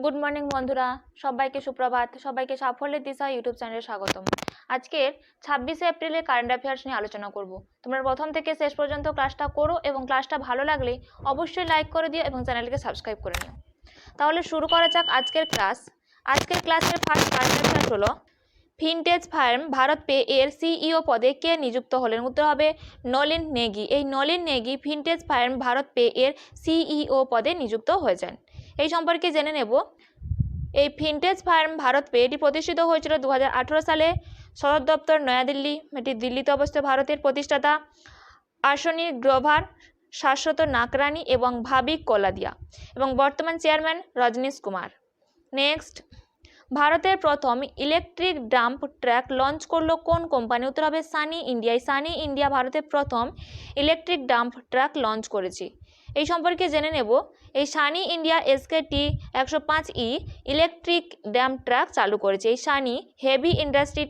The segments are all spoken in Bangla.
গুড মর্নিং বন্ধুরা, সবাইকে সুপ্রভাত। সবাইকে সাফল্যের দিশা ইউটিউব চ্যানেলে স্বাগতম। আজকের 26শে এপ্রিলের কারেন্ট অ্যাফেয়ার্স নিয়ে আলোচনা করব। তোমরা প্রথম থেকে শেষ পর্যন্ত ক্লাসটা করো এবং ক্লাসটা ভালো লাগলে অবশ্যই লাইক করে দিও এবং চ্যানেলটিকে সাবস্ক্রাইব করে নিও। তাহলে শুরু করা যাক আজকের ক্লাস। আজকের ক্লাসের ফার্স্ট কারেন্ট অ্যাফেয়ার্স হলো ভিনটেজ ফার্ম ভারত পে এর সিইও পদে কে নিযুক্ত হলেন? উত্তর হবে নলিন নেগি। এই Nalin Nikki vintage farm Bharat pay এর সিইও পদে নিযুক্ত হয়েছেন। এই সম্পর্কে জেনে নেব। এই ভিনটেজ ফার্ম ভারত পে এটি প্রতিষ্ঠিত হয়েছিল 2018 সালে। সদর দপ্তর নয়াদিল্লি। এটি দিল্লিতে অবস্থিত। ভারতের প্রতিষ্ঠাতা আশ্বনী গ্রোভার, শাশ্বত নাকরানি এবং ভাবিক কোলাদিয়া এবং বর্তমান চেয়ারম্যান রজনীশ কুমার। নেক্সট, ভারতের প্রথম ইলেকট্রিক ডাম্প ট্রাক লঞ্চ করলো কোন কোম্পানি? উত্তর হবে সানি ইন্ডিয়া। সানি ইন্ডিয়া ভারতের প্রথম ইলেকট্রিক ডাম্প ট্রাক লঞ্চ করেছে। এই সম্পর্কে জেনে নেব। এই Sunny India SKT 105E electric dump truck চালু করেছে। এই Sunny heavy industry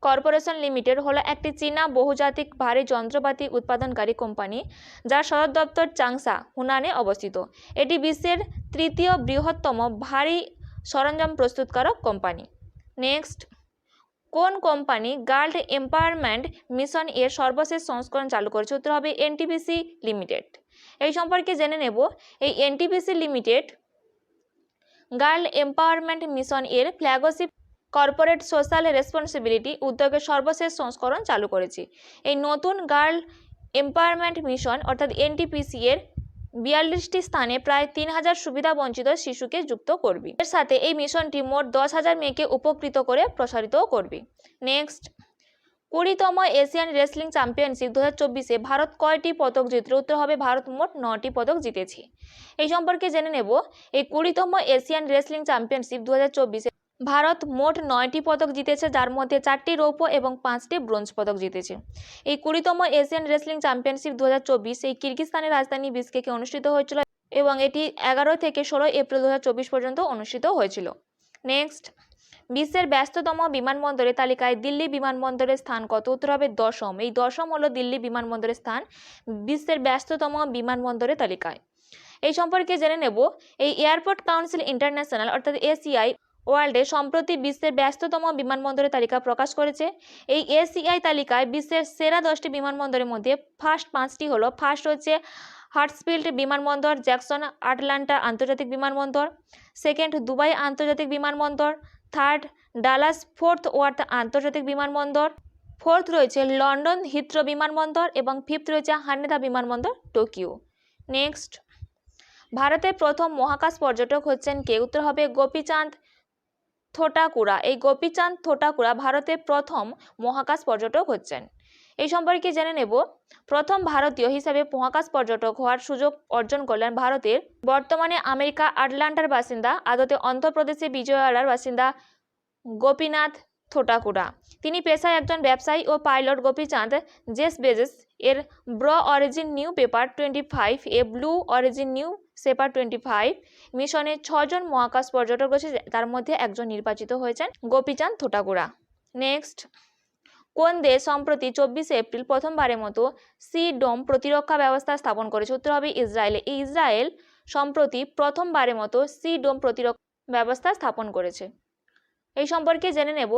corporation limited হলো একটি চীনা বহুজাতিক ভারী যন্ত্রপাতি উৎপাদনকারী কোম্পানি, যার সদর দপ্তর চাংসা, হুনানে অবস্থিত। এটি বিশ্বের তৃতীয় বৃহত্তম ভারী সরঞ্জাম প্রস্তুতকারক কোম্পানি। নেক্সট, কোন কোম্পানি গার্ল এম্পাওয়ারমেন্ট মিশন এর সর্বশেষ সংস্করণ চালু করেছে? উত্তর হবে NTPC লিমিটেড। এই সম্পর্কে জেনে নেব। এই NTPC limited girl empowerment mission এর ফ্ল্যাগশিপ কর্পোরেট সোশ্যাল রেসপন্সিবিলিটি উদ্যোগের সর্বশেষ সংস্করণ চালু করেছে। এই নতুন গার্ল এম্পাওয়ারমেন্ট মিশন অর্থাৎ NTPC এর 42টি স্থানে প্রায় 3000 সুবিধা বঞ্চিত শিশুকে যুক্ত করবে। এর সাথে এই মিশনটি মোট 10,000 মেয়েকে উপকৃত করে প্রসারিত করবে। নেক্সট, 20তম এশিয়ান রেসলিং চ্যাম্পিয়নশিপ 2024-এ ভারত কয়টি পদক জিতল? উত্তর হবে ভারত মোট 9টি পদক জিতেছে। এই সম্পর্কে জেনে নেব। এই 20তম এশিয়ান রেসলিং চ্যাম্পিয়নশিপ 2024-এ ভারত মোট 9টি পদক জিতেছে, যার মধ্যে 4টি রৌপ্য এবং 5টি ব্রোঞ্জ পদক জিতেছে। এই 20তম এশিয়ান রেসলিং চ্যাম্পিয়নশিপ 2024 এই কিরগিজস্তানের রাজধানী বিশকেকে অনুষ্ঠিত হয়েছিল এবং এটি 11 থেকে 16 এপ্রিল 2024 পর্যন্ত অনুষ্ঠিত হয়েছিল। নেক্সট, বিশ্বের ব্যস্ততম বিমানবন্দরের তালিকায় দিল্লি বিমানবন্দরের স্থান কত? উত্তর হবে 10ম। এই 10ম হলো দিল্লি বিমানবন্দরের স্থান বিশ্বের ব্যস্ততম বিমানবন্দরের তালিকায়। এই সম্পর্কে জেনে নেব। এই এয়ারপোর্ট কাউন্সিল ইন্টারন্যাশনাল অর্থাৎ ACI ওয়ার্ল্ডে সম্প্রতি বিশ্বের ব্যস্ততম বিমানবন্দরের তালিকা প্রকাশ করেছে। এই ACI তালিকায় বিশ্বের সেরা 10টি বিমানবন্দরের মধ্যে ফার্স্ট 5টি হলো। ফার্স্ট হচ্ছে হার্টসফিল্ড বিমানবন্দর, জ্যাকসন আটলান্টা আন্তর্জাতিক বিমানবন্দর। সেকেন্ড, দুবাই আন্তর্জাতিক বিমানবন্দর। থার্ড, ডালাস ফোর্ট ওয়ার্থ আন্তর্জাতিক বিমানবন্দর। ফোর্থ রয়েছে লন্ডন হিথ্রো বিমানবন্দর এবং ফিফথ রয়েছে হানেদা বিমানবন্দর, টোকিও। নেক্সট, ভারতের প্রথম মহাকাশ পর্যটক হচ্ছেন কে? উত্তর হবে গোপীচাঁদ থোটাকুড়া। এই গোপীচাঁদ থোটাকুড়া ভারতের প্রথম মহাকাশ পর্যটক হচ্ছেন। এই সম্পর্কে জেনে নেব। প্রথম ভারতীয় হিসাবে মহাকাশ পর্যটক হওয়ার সুযোগ অর্জন করলেন ভারতের বর্তমানে আমেরিকা আটলান্টার বাসিন্দা, আদতে অন্ধ্রপ্রদেশে বিজয়ওয়াড়ার বাসিন্দা গোপীনাথ থোটাকুড়া। তিনি পেশায় একজন ব্যবসায়ী ও পাইলট। গোপীচাঁদ জেফ বেজোস এর ব্লু অরিজিন নিউ পেপার 25 এ ব্লু অরিজিন নিউ পেপার 25 মিশনে 6 জন মহাকাশ পর্যটক রয়েছে, তার মধ্যে একজন নির্বাচিত হয়েছেন গোপীচাঁদ থোটাকুড়া। নেক্সট, কোন দেশ সম্প্রতি 24শে এপ্রিল প্রথমবারের মতো সি ডোম প্রতিরক্ষা ব্যবস্থা স্থাপন করেছে? উত্তর হবে ইসরায়েল। এই ইসরায়েল সম্প্রতি প্রথমবারের মতো সি ডোম প্রতিরক্ষা ব্যবস্থা স্থাপন করেছে। এই সম্পর্কে জেনে নেব।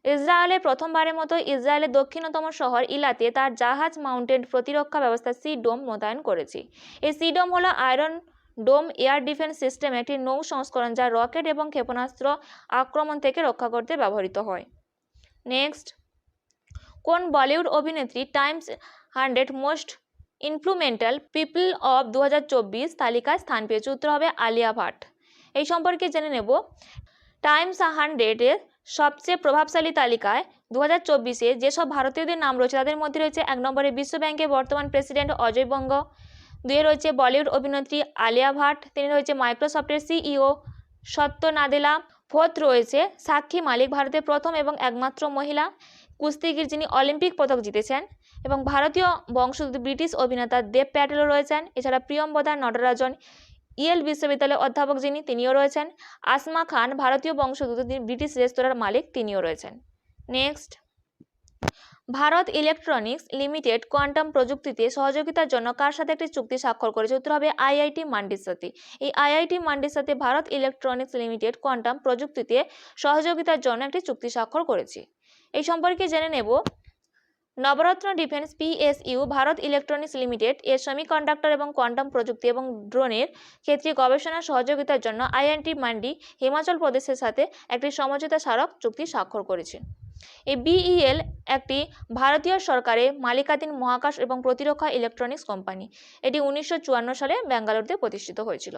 ইসরায়েলের প্রথমবারের মতো ইসরায়েলের দক্ষিণতম শহর ইলাতে তার জাহাজ মাউন্টেড প্রতিরক্ষা ব্যবস্থা সি ডোম মোতায়েন করেছে। এই সি ডোম হলো আয়রন ডোম এয়ার ডিফেন্স সিস্টেম, একটি নৌ সংস্করণ যা রকেট এবং ক্ষেপণাস্ত্র আক্রমণ থেকে রক্ষা করতে ব্যবহৃত হয়। নেক্সট, কোন বলিউড অভিনেত্রী টাইমস 100 মোস্ট ইনফ্লুয়েন্টাল পিপল অফ 2024 তালিকায় স্থান পেয়েছে? উত্তর হবে আলিয়া ভাট। এই সম্পর্কে জেনে নেব। টাইমস 100 এর সবচেয়ে প্রভাবশালী তালিকায় 2024-এ যেসব ভারতীয়দের নাম রয়েছে তাদের মধ্যে রয়েছে 1 নম্বরে বিশ্ব ব্যাংকের বর্তমান প্রেসিডেন্ট অজয় বঙ্গ, 2 রয়েছে বলিউড অভিনেত্রী আলিয়া ভাট, 3 রয়েছে মাইক্রোসফটের CEO সত্য নাদেলা, 4th রয়েছে সাক্ষী মালিক, ভারতের প্রথম এবং একমাত্র মহিলা কুস্তিগির যিনি অলিম্পিক পদক জিতেছেন, এবং ভারতীয় বংশোদ্ভূত ব্রিটিশ অভিনেতা দেব প্যাটেলও রয়েছেন। এছাড়া প্রিয়ম্বদা নটরাজন ইয়েল বিশ্ববিদ্যালয়ের অধ্যাপক যিনি, তিনিও রয়েছেন। আসমা খান ভারতীয় বংশোদ্ভূত ব্রিটিশ রেস্তোরাঁর মালিক, তিনিও রয়েছেন। Next, Bharat electronics limited quantum প্রযুক্তিতে সহযোগিতার জন্য কার সাথে একটি চুক্তি স্বাক্ষর করেছে? উত্তর হবে আইআইটি মান্ডির সাথে। এই আইআইটি মান্ডির সাথে ভারত ইলেকট্রনিক্স লিমিটেড কোয়ান্টাম প্রযুক্তিতে সহযোগিতার জন্য একটি চুক্তি স্বাক্ষর করেছে। এই সম্পর্কে জেনে নেব। Navratna defence PSU Bharat electronics limited এর সেমিকন্ডাক্টর এবং কোয়ান্টাম প্রযুক্তি এবং ড্রোনের ক্ষেত্রে গবেষণা সহযোগিতার জন্য আইআইটি মান্ডি হিমাচল প্রদেশের সাথে একটি সমঝোতা স্মারক চুক্তি স্বাক্ষর করেছে। এই বিইএল একটি ভারতীয় সরকারের মালিকানাধীন মহাকাশ এবং প্রতিরক্ষা ইলেকট্রনিক্স কোম্পানি। এটি 1954 সালে ব্যাঙ্গালোরতে প্রতিষ্ঠিত হয়েছিল।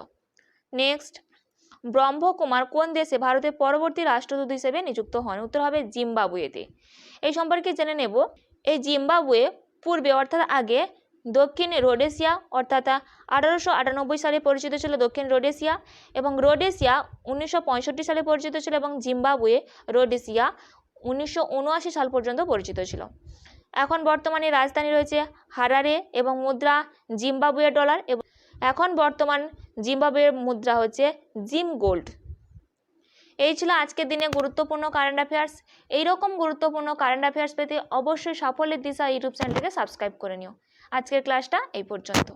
নেক্সট, ব্রহ্মকুমার কোন দেশে ভারতের পরবর্তী রাষ্ট্রদূত হিসেবে নিযুক্ত হন? উত্তর হবে জিম্বাবুয়েতে। এই সম্পর্কে জেনে নেব। এই জিম্বাবুয়ে পূর্বে অর্থাৎ আগে দক্ষিণ রোডেশিয়া অর্থাৎ 1898 সালে পরিচিত ছিল দক্ষিণ রোডেশিয়া, এবং রোডেশিয়া 1965 সালে পরিচিত ছিল, এবং জিম্বাবুয়ে রোডেশিয়া 1979 সাল পর্যন্ত পরিচিত ছিল। এখন বর্তমানে রাজধানী রয়েছে হারারে এবং মুদ্রা জিম্বাবুয়ে ডলার, এবং এখন বর্তমান জিম্বাবুয়ের মুদ্রা হচ্ছে জিম গোল্ড। এই ছিল আজকের দিনে গুরুত্বপূর্ণ কারেন্ট অ্যাফেয়ার্স। এইরকম গুরুত্বপূর্ণ কারেন্ট অ্যাফেয়ার্স পেতে অবশ্যই সাফল্যের দিশা ইউটিউব চ্যানেলটিকে সাবস্ক্রাইব করে নিও। আজকের ক্লাসটা এই পর্যন্ত।